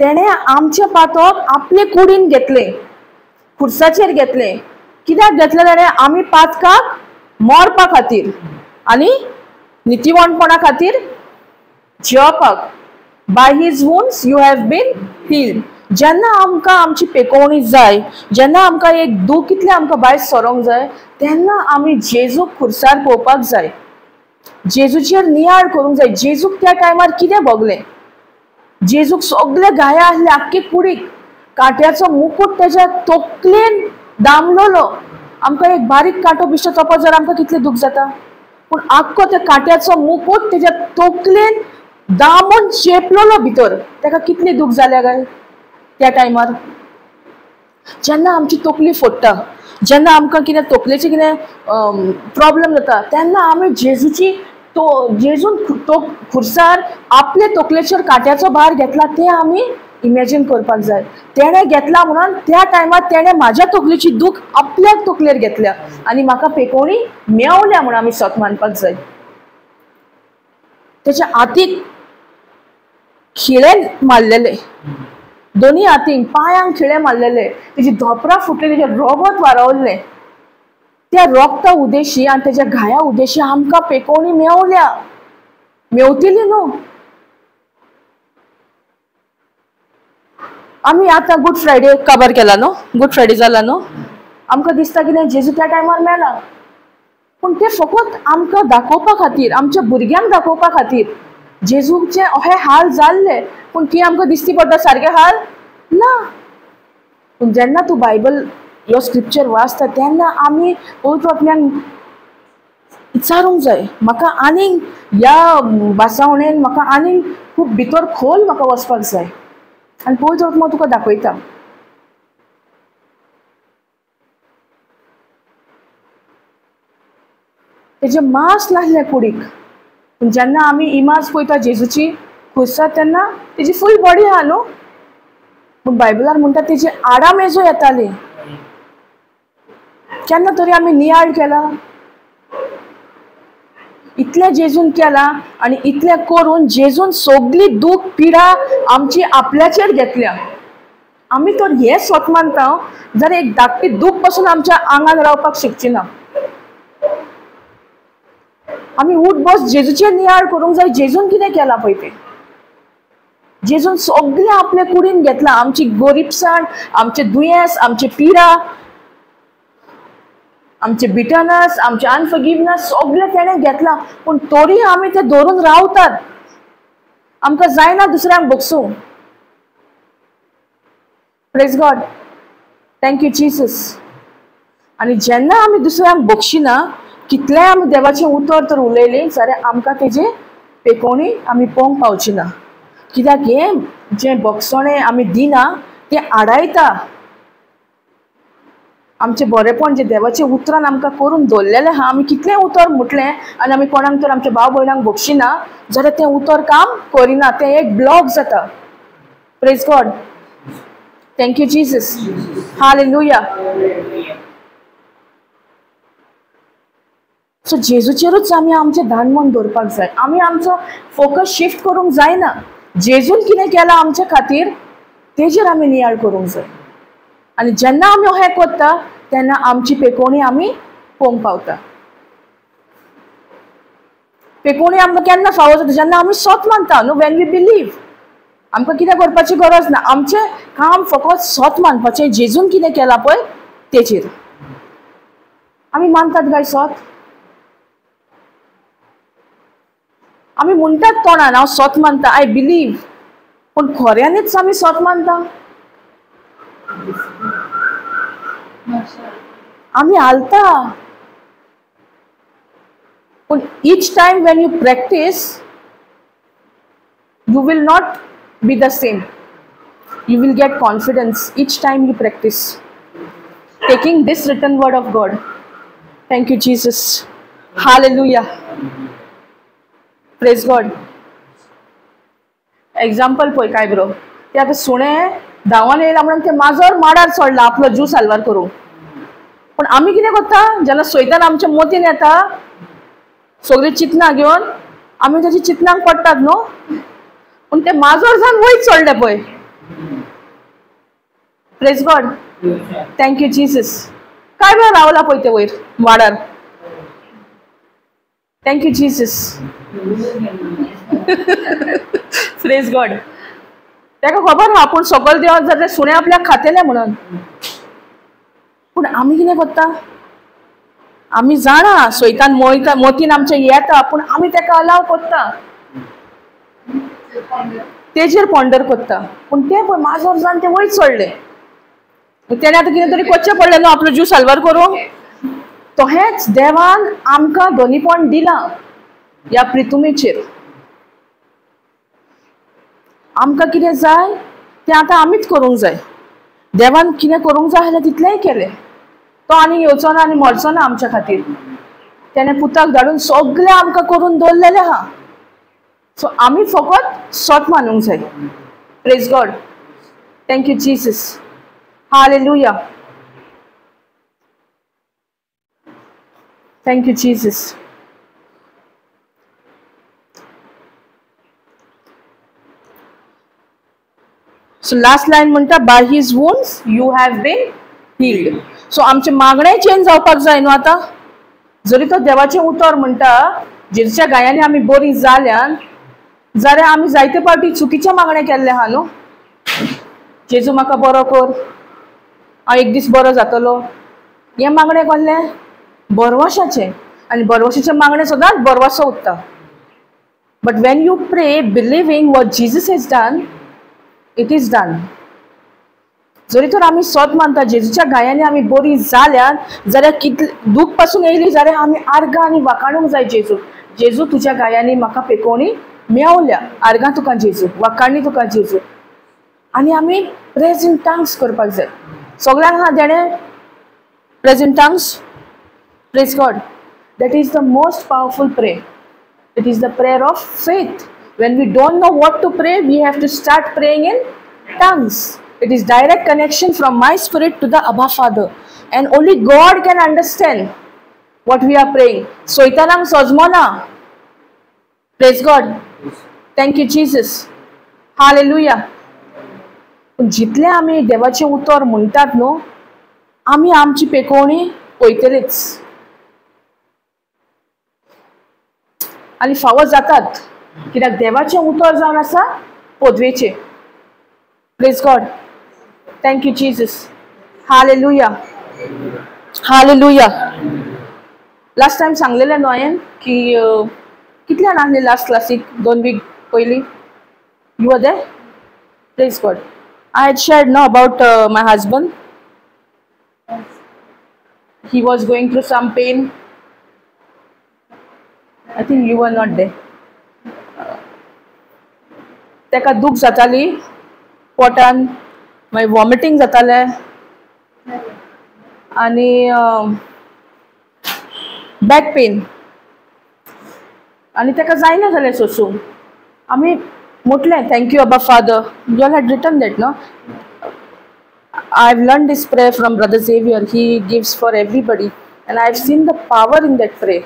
तेणे आमचे पातक आपले कुडीन घेतले, खुर्साचेर घेतले. कित्याक घेतले ताणे? आमी पातकाक मरपा खातीर आनी नितीवणपणा खातीर जिवपाक. By his wounds you have been healed. जेन्ना आमकां आमची पेकोवणी जाय, जेन्ना आमकां एक दूख कितलें आमकां भायर सरोंक जाय, तेन्ना आमी जेजूक खुर्सार पळोवपाक जाय, जेजूचेर नियाळ करूंक जाय. जेजूक त्या टायमार कितें भोगलें? जेजूक सगळे गाया आसले, आख्खे कुडीक काट्याचो मुकूट तेज्या तोकलेन दामलोलो. आमकां एक बारीक कांटो बिश्टो चोपत जाल्यार आमकां कितलें दूख जाता, पूण आख्खो त्या काट्याचो मुकूट तेज्या तोकलेन दामून चेपलोलो भितर. तेका कितली दूख जाल्या काय त्या टायमार. जेन्ना आमची तोकली फोडटा, जेन्ना आमकां कितें तोकलेचें कितें प्रॉब्लेम जाता, तेन्ना आमी जेजूची जेजून खुर्सार आपले तोकलेचेर काट्याचो भार घेतला तें आमी इमॅजिन करपाक जाय. तेणें घेतला म्हणून त्या टायमार तेणें म्हाज्या तोकलेची दूख आपल्या तोकलेर घेतल्या आनी म्हाका पेकोवणी मेवल्या म्हणून आमी सत मानपाक जाय. तेच्या हातीक खिळे मारलेले, दोनी हातींक पांयांक खिळे मारलेले, तेजी धोपरां फुटली, तेजें रोगत वारवल्लें. त्या रोगता उद्देशी आनी तेज्या घाया उद्देशी आमकां पेकोवणी मेवल्या, मेवतली न्हू. आमी आतां गूड फ्रायडे काबार केला न्हू, गूड फ्रायडे जाला न्हू. आमकां दिसता कितें जेजू त्या टायमार मेला, पूण तें फकत आमकां दाखोवपा खातीर, आमच्या भुरग्यांक दाखोवपा खातीर. जेजूचे अहे हाल जाल्ले, पूण ती आमकां दिसती पडटा सारके हाल ना. पूण जेन्ना तूं बायबल ह्यो स्क्रिप्चर वाचता तेन्ना आमी पवित्र आत्म्यान विचारूंक जाय, म्हाका आनीक ह्या भासावणेन म्हाका आनीक खूब भितर खोल म्हाका वचपाक जाय, आनी पवित्र आत्मा तुका दाखयता. तेजें मांस नासलें कुडीक, पूण जेन्ना आमी इमाज पळयता जेजूची खुर्सार तेन्ना तेजी फूल बॉडी आहा न्हू. पूण बायबलार म्हणटा तेजी आडामेजो येताली. केन्ना तरी आमी नियाळ केला? इतलें जेजून केला आनी इतलें करून जेजून सगळी दूख पिडा आमची आपल्याचेर घेतल्या. आमी तर हें स्वत मानता जाल्यार एक धाकटी दूख पासून आमच्या आंगान रावपाक शकची ना. आमी उठ बस जेजूचेर नियाळ करूंक जाय. जेजून कितें केलां पळय तें, जेजून सगळें आपले कुडीन घेतलां. आमची गरीबसाण, आमचे दुयेंस, आमचे पिडा, आमचे बिटरनेस, आमचे अनफॉरगिवनेस सगळें तेणें घेतलां. पूण तरी आमी तें धरून रावतात. आमकां जायना दुसऱ्यांक भोगसूंक. Praise God. Thank you Jesus. आनी जेन्ना आमी दुसऱ्यांक भोगशिना, कितलेंय आमी देवाचें उतर तर उलयलें जाल्यार आमकां तेजें पेकोवणी आमी पळोवंक पावची ना. कित्याक हें जें भोगसणें आमी दिना तें आडायता. आमचें बरेपण जें देवाचें उतरान आमकां करून दवरलेलें आहा, आमी कितलें उतर म्हटलें आनी आमी कोणाक तर आमच्या भाव भयणांक भोगशिना जाल्यार तें उतर काम करिना, तें एक ब्लॉक जाता. Praise God. Thank you Jesus. Hallelujah. So जेजूचेरूच आमी आमचें ध्यान मन दवरपाक जाय. आमी आमचो फोकस शिफ्ट करूंक जायना. जेजून कितें केलां आमचे खातीर तेजेर आमी नियाळ करूंक जाय. आनी जेन्ना आमी हें करता तेन्ना आमची पेकोवणी आमी पळोवंक पावता. पेकोवणी आमकां केन्ना फावो जाता? जेन्ना आमी सोत मानता न्हू, वेन वी बिलीव. आमकां कितें करपाची गरज ना, आमचें काम फकत सोत मानपाचें. जेजून कितें केलां पळय तेजेर आमी मानतात काय सोत? आमी म्हणटात तोंडान हांव सोत मानता, आय बिलीव, पूण खऱ्यांनीच आमी सोत मानता? आमी हालता. पूण each time when you practice, you will not be the same. You will get confidence each time you practice. Taking this written word of God. Thank you, Jesus. Hallelujah. Praise God. Example पळय काय बरो. ते आतां सुणें धांवन येयला म्हणून ते माजर माडार सोडला आपलो जीव साल्वार करूंक. पूण आमी कितें करता? जेन्ना सैतान आमच्या मोतीन येता सगळीं चिंतनां घेवन, आमी ताची चिंतनांक पडटात न्हू, पूण ते माजर जावन वयर चडले पळय. Praise God. Thank you Jesus. काय वेळ रावला पळय ते वयर वाडार. Thank you Jesus. Praise God. ताका खबर आहा पूण सकयल देंवत जाल्यार सुणें आपल्याक खातलें म्हणून. पूण आमी कितें करता? आमी जाणा सैतान मोतीन आमच्या येता, पूण आमी ताका अलाव करता, तेजेर पॉन्डर करता. पूण ते पळय माजर जावन ते वयर चडले. तेणे आतां कितें तरी करचें पडलें न्हू आपलो जीव साल्वार करूंक. तशेंच देवान आमकां दोनीपण दिलां ह्या पृथ्वीचेर. आमकां कितें जाय तें आतां आमीच करूंक जाय. देवान कितें करूंक जाय जाल्यार तितलेंय केलें. तो आनी येवचो ना आनी मरचो ना आमच्या खातीर. तेणें पुताक धाडून सगळें आमकां करून दवरलेलें आहा. सो आमी फकत सोत मानूंक जाय. Praise God. Thank you Jesus. Hallelujah. Thank you Jesus. So last line म्हणटा by his wounds you have been healed. So आमचे मागणें चेंज जावपाक जाय न्हू आतां. जरी तो देवाचें उतर म्हणटा जेजूच्या गायांनी आमी बरीं जाल्यान, जाल्यार आमी जायते फावटी चुकीचें मागणें केल्लें आहा न्हू. जेजू म्हाका बरो कर, हांव एक दीस बरो जातलो, हें मागणें केल्लें बरवशाचें. आनी बरवशाचें मागणें सदांच बरवसो उरता. But when you pray believing what Jesus has done, it is done. जरी तर आमी सोत मानता जेजूच्या गायांनी आमी बरीं जाल्यार, जाल्यार कितलें दूख पासून येयली जाल्यार आमी आर्गां आनी वाखाणूंक जाय जेजू. जेजू तुज्या गायांनी म्हाका पेकोवणी मेवल्या. आर्गां तुका जेजू, वाखाणणी तुका जेजू. आनी आमी प्रेज इन टंग्स करपाक जाय. सगळ्यांक हा देणे praise in tongues. Praise God. That is the most powerful pray. It is the prayer of faith. When we don't know what to pray, we have to start praying in tongues. It is direct connection from my spirit to the Abba Father. And only God can understand what we are praying. Soitanam sojmona. Praise God. Thank you, Jesus. Hallelujah. जितले आमी देवाचें उतर म्हणटात न्हू, आमी आमची पेकोवणी पळयतलीच. आनी फावो जातात. कित्याक देवाचें उतर जावन आसा पदवेचें. Praise God. Thank you Jesus. Hallelujah. Hallelujah. Last time सांगलेलें न्हू हांवें की कितले जाणां आसले लास्ट क्लासीक 2 वीक पयलीं. You are there. Praise God. I had shared now about my husband. He was going through some pain. I think you were not there. तेका दूख जाताली पोटान, मागीर वॉमिटींग जातालें आनी बॅक पेन. आनी तेका जायना जालें सोंसूंक. आमी म्हटलें thank you Abba father. You all had written that no. I have learned this prayer from Brother Xavier. He gives for everybody, and I have seen the power in that prayer.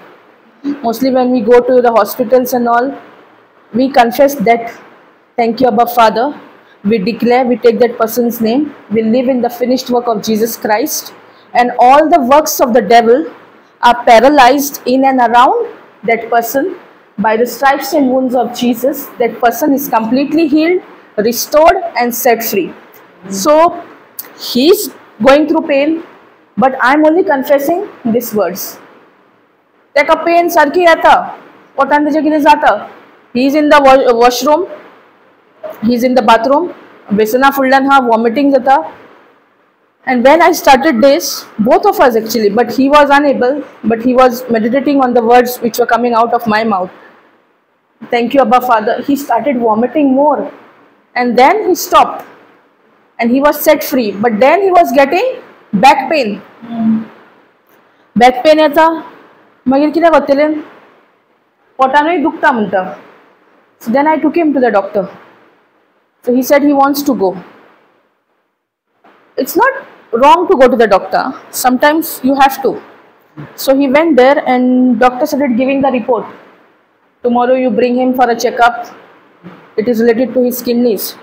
Mostly when we go to the hospitals and all, we confess that thank you Abba Father, we declare, we take that person's name, we live in the finished work of Jesus Christ, and all the works of the devil are paralyzed in and around that person. By the stripes and wounds of Jesus, that person is completely healed, restored, and set free. So he's going through pain, but I'm only confessing these words. Take pain sarki yata, potan teje kine zata. He's in the washroom, he's in the bathroom, besana fullan ha, vomiting jata. And when I started this, both of us actually, but he was unable, but he was meditating on the words which were coming out of my mouth. Thank you, Abba Father. He started vomiting more. And then he stopped. And he was set free. But then he was getting back pain. Back pain येता. मागीर कितें करतलें? पोटानूय दुखता म्हणटा. So then I took him to the doctor. So he said he wants to go. It's not wrong to go to the doctor. Sometimes you have to. So he went there and doctor started giving the report. Tomorrow you bring him for a checkup. It is related to his kidneys.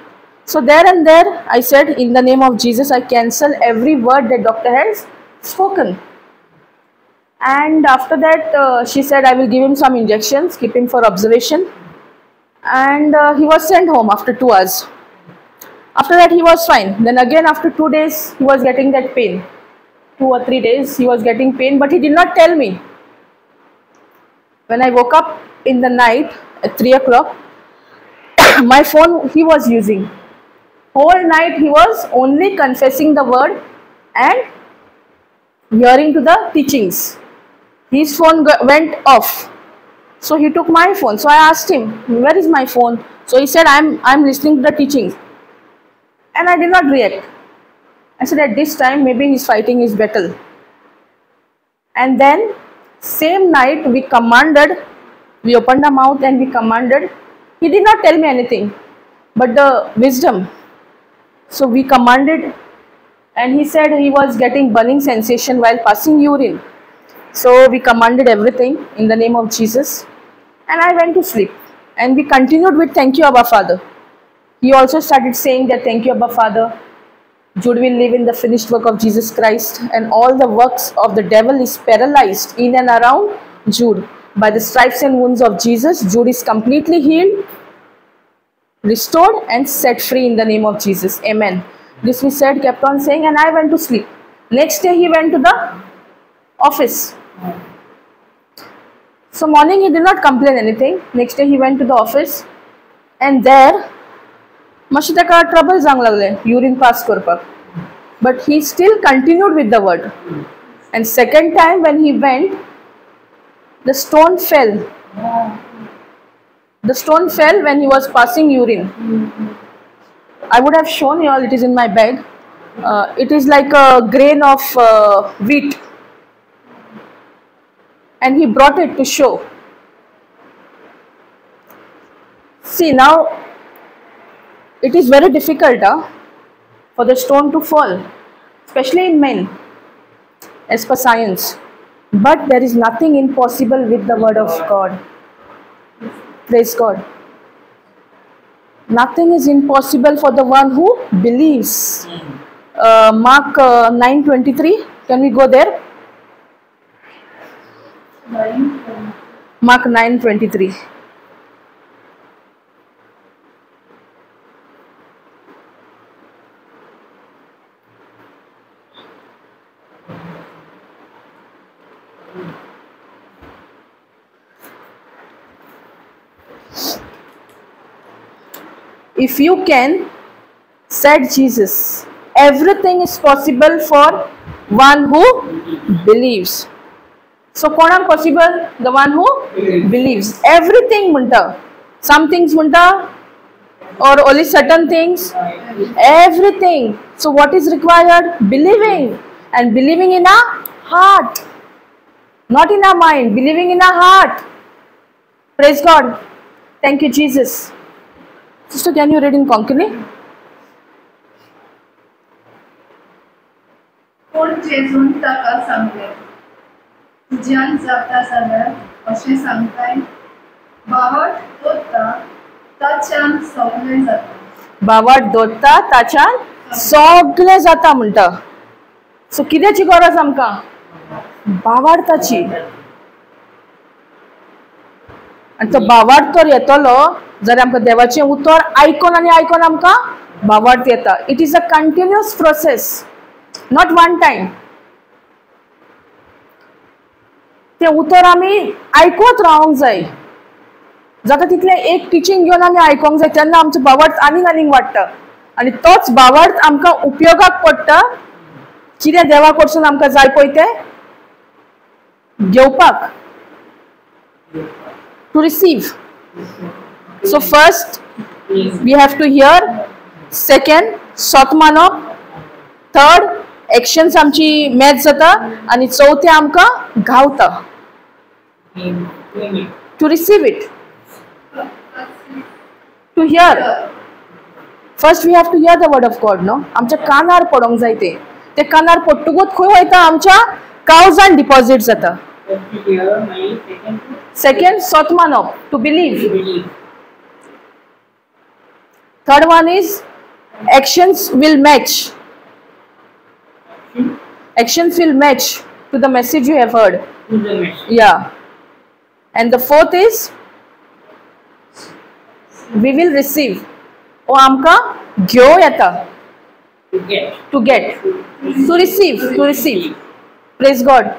So there and there I said, in the name of Jesus, I cancel every word that doctor has spoken. And after that she said, I will give him some injections, keep him for observation. And he was sent home after 2 hours. After that he was fine. Then again after 2 days he was getting that pain. 2 or 3 days he was getting pain, but he did not tell me. When I woke up in the night at 3 o'clock, my phone he was using. Whole night he was only confessing the word and hearing to the teachings. His phone went off. So he took my phone. So I asked him, where is my phone? So he said, I'm listening to the teachings. And I did not react. I said, at this time maybe he's fighting his battle. And then same night we commanded, we opened our mouth and we commanded. He did not tell me anything, but the wisdom. So we commanded, and he said he was getting burning sensation while passing urine. So we commanded everything in the name of Jesus, and I went to sleep. And we continued with thank you, Abba Father. He also started saying that thank you, Abba Father. Jude will live in the finished work of Jesus Christ, and all the works of the devil is paralyzed in and around Jude. By the stripes and wounds of Jesus, Jude is completely healed, restored, and set free in the name of Jesus. Amen. This we said, kept on saying, and I went to sleep. Next day he went to the office. So morning he did not complain anything. Next day he went to the office, and there मातशें ताका trouble जावंक लागलें urine pass करपाक. But he still continued with the word. And second time when he went, the stone fell. The stone fell when he was passing urine. I would have shown you all, it is in my bag. It is like a grain of wheat. And he brought it to show. See, now it is very difficult for the stone to fall, especially in men, as per science. But there is nothing impossible with the word of God. Praise God. Nothing is impossible for the one who believes. Mark 9:23. Can we go there? Mark 9:23. If you can, said Jesus, everything is possible for one who believes. So, कोणाक possible? The one who believes. Everything munta. Some things munta, or only certain things. Everything. So, what is required? Believing. And believing in our heart. Not in our mind. Believing in our heart. Praise God. Thank you, Jesus. Sister, can you read in Konkani? पूण जेजून ताका सांगलें, तुज्यान जाता जाल्यार अशें सांगताय, बावट दोत्ता ताच्यान सगळें जाता. बावाट दवरता ताच्यान सगळें जाता म्हणटा. सो कितेंची गरज आमकां? बावार्थाची. आनी तो बावार्थ तर येतलो जाल्यार आमकां देवाचें उतर आयकोन आनी आयकोन आमकां बावार्थ येता. It is a continuous process, not one time. तें उतर आमी आयकत रावंक जाय. जाता तितलें एक टिचींग घेवन आमी आयकोंक जाय, तेन्ना आमचो बावार्थ आनीक आनीक वाडटा. आनी तोच बावार्थ आमकां उपयोगाक पडटा कितें देवा कडसून आमकां जाय पळय तें घेवपाक. To receive. So first we have to hear, second सोत मानप, थर्ड एक्शन्स आमची मॅच जाता आनी चौथे आमकां गावता. To receive it, to hear. First we have to hear the word of God, no? आमच्या कानार पडोंक जाय ते कानार पडटकूच खंय वयता? आमच्या काळजान डिपॉझिट जाता. Second, सोत मानप, to believe. Third one is actions will match. Actions will match to the message you have heard. Yeah. And the fourth is we will receive. O आमकां घेव येता. To get. To receive. Praise God.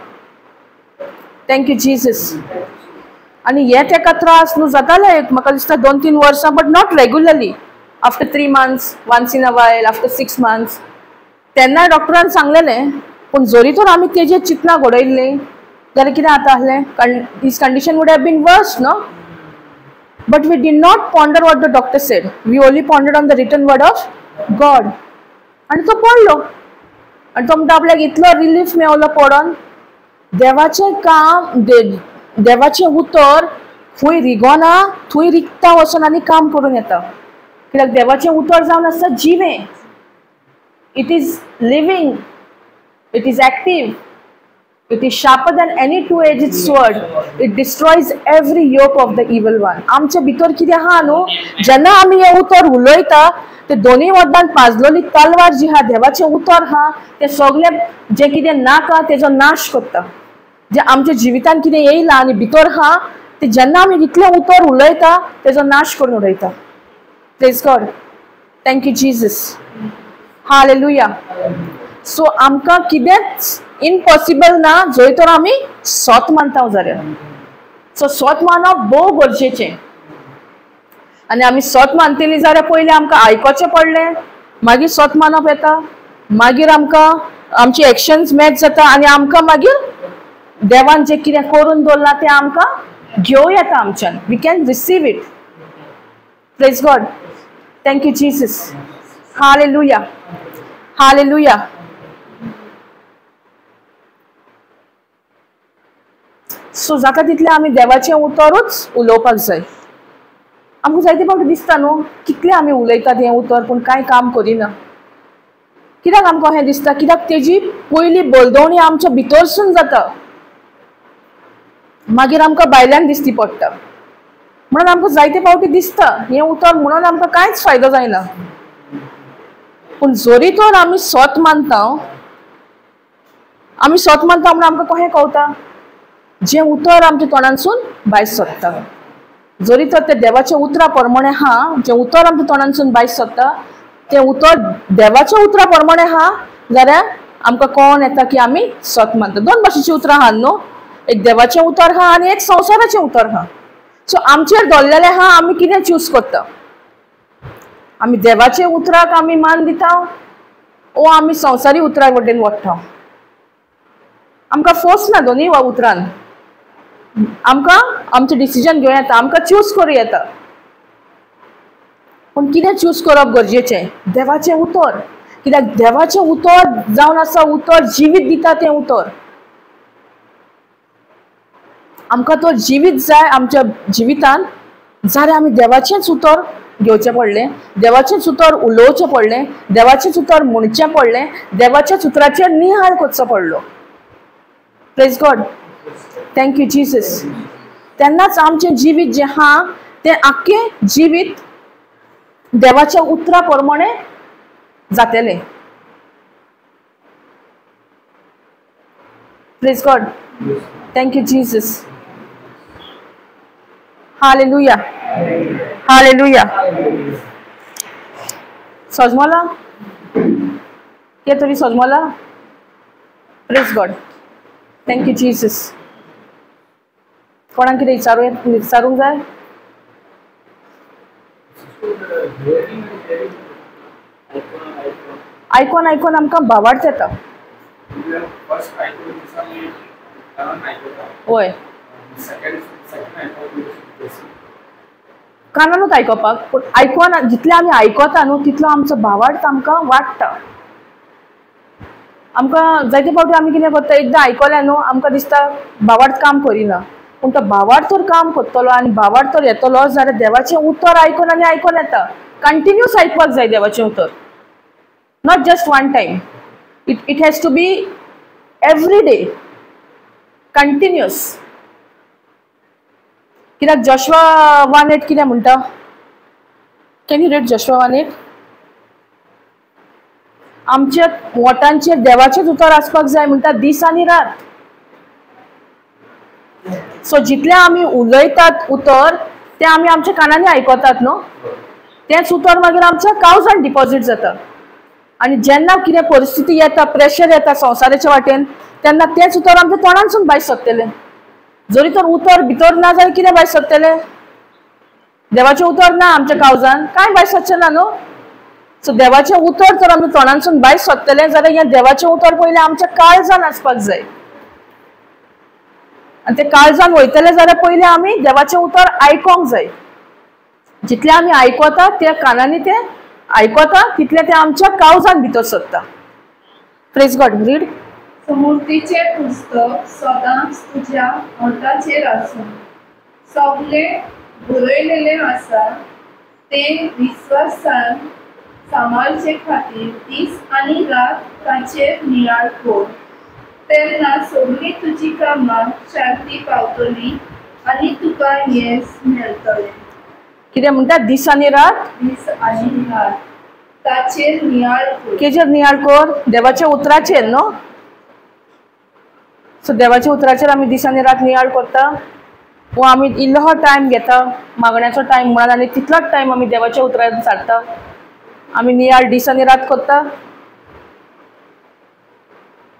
Thank you Jesus. आणि हे तेका त्रास न्हू जाताले म्हाका दिसता 2-3 वर्सां, but not regularly. After 3 months, once in a while, after 6 months. तेन्ना डॉक्टरान सांगलेलें, पूण जोरी तर आमी तेजेर चिंतना घडयल्लीं जाल्यार कितें जाता आसलें? His condition would have been worse, no? But we did not ponder what the doctor said. We only pondered on the written word of God. आनी तो पडलो आनी तो म्हणटा आपल्याक इतलो रिलीफ मेळलो पडोन. देवाचें काम, देवाचें उतर खंय रिगोना थंय रिगता वचून आनी काम करून येता. कित्याक देवाचें उतर जावन आसता जिवें. It is living, it is active, it is sharper than any 2-edged sword. It destroys every yoke of the evil one. आमच्या भितर कितें आहा न्हू, जेन्ना आमी हें उतर उलयता ते दोनूय वटल्यान पाजलेली तलवार जी आहा, देवाचें उतर आहा, तें सगळें जें कितें नाका तेजो नाश करता. जे आमच्या जिवितान कितें येयलां आनी भितर आहा ते जेन्ना आमी इतलें उतर उलयता तेजो नाश करून उडयता. Praise God. Thank you Jesus. Hallelujah. So आमकां कितेंच इम्पॉसिबल ना जंय तर आमी सोत मानता जाल्यार. सो सोत मानप भोव गरजेचें. आनी आमी सोत मानतलीं जाल्यार पयलीं आमकां आयकोचें पडलें, मागीर सोत मानप येता, मागीर आमकां आमची एक्शन्स मॅच जाता आनी आमकां मागीर देवान जें कितें करून दवरलां तें आमकां घेव येता आमच्यान. We can receive it. Praise God. Thank you Jesus. Hallelujah. Hallelujah. So जाता तितलें आमी देवाचें उतरूच उलोवपाक जाय. आमकां जायते फावटी दिसता न्हू कितलें आमी उलयतात हें उतर पूण कांय काम करिना. कित्याक आमकां हें दिसता? कित्याक तेजी पयली बोलदोवणी आमच्या भितरसून जाता, मागीर आमकां भायल्यान दिसती पडटा. म्हणून आमकां जायते फावटी दिसता हें उतर म्हणून आमकां कांयच फायदो जायना. पूण जोरी तर आमी सोत मानता म्हणून आमकां कशें कळटा? जें उतर आमच्या तोंडांसून भायर सरता. जोरी तर तें देवाच्या उतरा प्रमाणे आहा, जें उतर आमच्या तोंडांसून भायर सरता तें उतर देवाच्या उतरा प्रमाणे आहा जाल्यार आमकां कळोन येता की आमी सोत मानता. 2 भाशेचीं उतरां आहा न्हू, एक देवाचें उतर आहा आनी एक संवसाराचें उतर आहा. सो आमचेर दवरलेलें आहा आमी कितें चूज करता. आमी देवाच्या उतराक आमी मान दिता ओ आमी संवसारी उतरा वटेन वट्टा. आमकां फोर्स ना दोनूय उतरान. आमकां आमचें डिसिजन घेवं येता, आमकां चूज करूं येता. पूण कितें चूज करप गरजेचें? देवाचें उतर. कित्याक देवाचें उतर जावन आसा उतर जिवीत दिता तें उतर. आमकां तो जिवीत जाय आमच्या जिवितान जाल्यार आमी देवाचेंच उतर घेवचें पडलें, देवाचेंच उतर उलोवचें पडलें, देवाचेंच उतर म्हणचें पडलें, देवाच्याच उतराचेर निहाळ करचो पडलो. Praise God. Thank you Jesus. तेन्नाच आमचें जिवीत जें आहा तें आख्खें जिवीत देवाच्या उतरा प्रमाणे जातले. Praise God. Thank you Jesus. Hallelujah. Hallelujah. सजमला के तरी सजमला. Praise God. Thank you Jesus. कोणाक कितें विचारूंक जाय? आयकोन आयकोन आमकां भावार्थ येता. होय, कानानूच आयकोपाक. पूण आयकोन जितले आमी आयकता न्हू तितलो आमचो भावार्थ आमकां वाडटा. आमकां जायते फावटी आमी कितें करता, एकदां आयकलें न्हू आमकां दिसता भावार्थ काम करिना. पूण तो भावार्थ तर काम करतलो आनी भावार्थ तर येतलो जाल्यार देवाचें उतर आयकोन आनी आयकोन येता. कंटिन्यूस आयकपाक जाय देवाचें उतर. Not just one time. It has to be every day, continuous. कित्याक जोशुआ 1:8 कितें म्हणटा? Can you read Joshua 1:8? आमच्या ओठांचेर देवाचेंच उतर आसपाक जाय म्हणटा दीस आनी रात. सो जितले आमी उलयतात उतर ते आमी आमच्या कानांनी आयकतात न्हू, तेच उतर मागीर आमच्या काळजांत डिपॉझिट जाता. आनी जेन्ना कितें परिस्थिती येता, प्रेशर येता संवसाराच्या वाटेन, तेन्ना तेच उतर आमच्या तोंडांसून भायर सरतलें. जरी तर उतर भितर ना जाल्यार कितें भायर सरतलें? देवाचें उतर ना आमच्या काळजांत, कांय भायर सरचें ना न्हू. सो देवाचें उतर तर आमच्या तोंडांसून भायर सरतलें जाल्यार हें देवाचें उतर पयलें आमच्या काळजांत आसपाक जाय. आनी तें काळजांत वयतलें जाल्यार पयलीं आमी देवाचें उतर आयकोंक जाय. जितलें आमी आयकता त्या कानांनी तें आयकता तितलें तें आमच्या काळजांत भितर सरता. Praise God. रीड. समृद्धीचें पुस्तक सदांच तुज्या ओंठाचेर आसूं. सगळें बरयलेलें आसा तें विश्वासान सांबाळचे खातीर दीस आनी रात ताचेर नियाळ कर. तेन्ना सगळीं तुजी कामां शांती पावतलीं आनी तुका येस मेळटलें. कितें म्हणटा? दीस आनी रात. दीस आनी रात ताचेर नियाळ कर. केजेर नियाळ कर? देवाच्या उतराचेर न्हू. सो देवाच्या उतराचेर आमी दीस आनी रात नियाळ करता. वो आमी इल्लोसो टायम घेता, मागण्याचो टायम म्हणून, आनी तितलोच टायम आमी देवाच्या उतरार सारता. आमी नियाळ दीस आनी रात करता.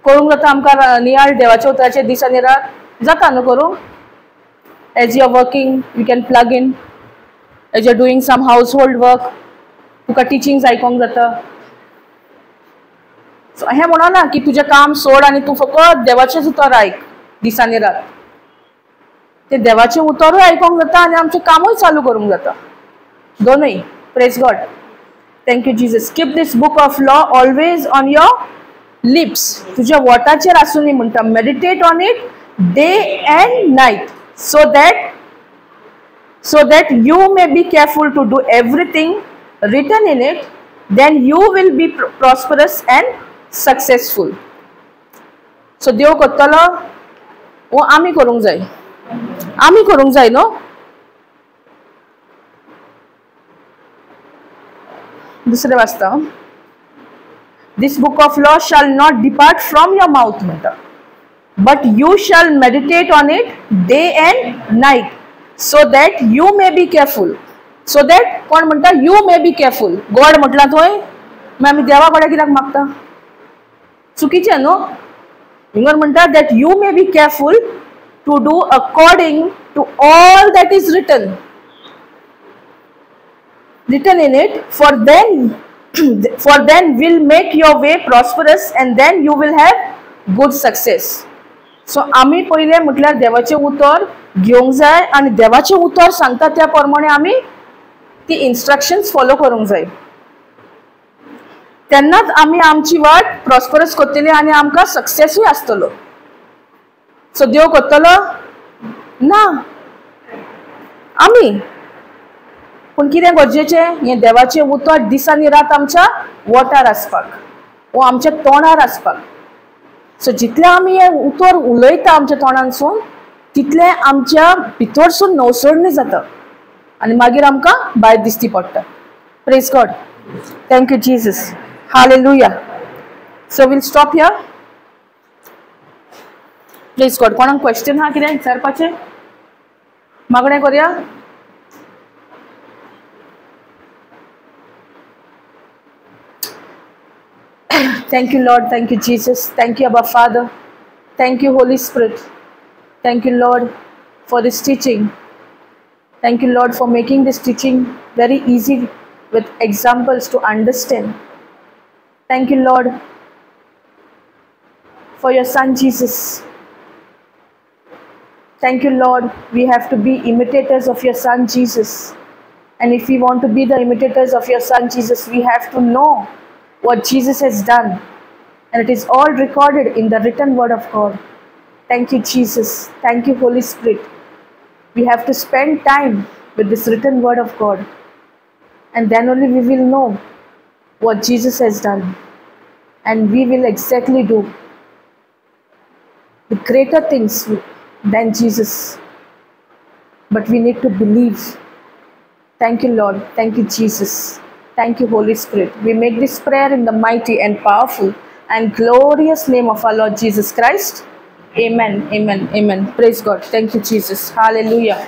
करूंक जाता आमकां नियाळ देवाच्या उतराचेर दीस आनी रात? जाता न्हू करूंक. As you are working you can plug in. As you are doing some household work तुका टिचिंग्स आयकोंक जाता. सो हें म्हणना की तुजें काम सोड आनी तूं फकत देवाचेंच उतर आयक दीस आनी रात. तें देवाचें उतरूय आयकोंक जाता आनी आमचें कामूय चालू करूंक जाता. दोनूय. Praise God. Thank you Jesus. Keep this book of law always on your lips. तुज्या ओठाचेर आसूं न्ही म्हणटा. Meditate on it day and night so that you may be careful to do everything written in it. Then you will be prosperous and successful. So देव करतलो वो आमी करूंक जाय. आमी करूंक जाय न्हू. दुसरें वाचता. This book of law shall not depart from your mouth म्हणटा, but you shall meditate on it day and night so that you may be careful. So that कोण म्हणटा? You may be careful. God म्हटला थंय. मागीर आमी देवा कडेन कित्याक मागता? चुकीचें न्हू. हिंगर म्हणटा that you may be careful to do according to all that is written in it, for then will make your way prosperous and then you will have good success. सो आमी पयलें म्हटल्यार देवाचें उतर घेवंक जाय आनी देवाचें उतर सांगता त्या प्रमाणे आमी ती इन्स्ट्रक्शन्स फॉलो करूंक जाय. तेन्नाच आमी आमची वाट प्रॉस्परस करतली आनी आमकां सक्सेसूय आसतलो. सो देव करतलो ना आमी. पूण कितें गरजेचें? हें देवाचें उतर दीस आनी रात आमच्या ओठार आसपाक, वो आमच्या तोंडार आसपाक. सो जितलें आमी हें उतर उलयता आमच्या तोंडानसून तितलें आमच्या भितरसून नवसळणी जाता आनी मागीर आमकां भायर दिसती पडटा. Praise God. Thank you, Jesus. Hallelujah. So we'll stop here. Praise God. कोणाक क्वेश्चन हा कितें विचारपाचें? मागणें करुया. Thank you, Lord. Thank you, Jesus. Thank you, Abba Father. Thank you, Holy Spirit. Thank you, Lord, for this teaching. Thank you, Lord, for making this teaching very easy with examples to understand. Thank you, Lord, for your Son Jesus. Thank you, Lord. We have to be imitators of your Son Jesus. And if we want to be the imitators of your Son Jesus, we have to know what Jesus has done. And it is all recorded in the written word of God. Thank you, Jesus. Thank you, Holy Spirit. We have to spend time with this written word of God. And then only we will know what Jesus has done. And we will exactly do the greater things than Jesus. But we need to believe. Thank you, Lord. Thank you, Jesus. Thank you, Holy Spirit. We make this prayer in the mighty and powerful and glorious name of our Lord Jesus Christ. Amen. Amen. Amen. Praise God. Thank you, Jesus. Hallelujah.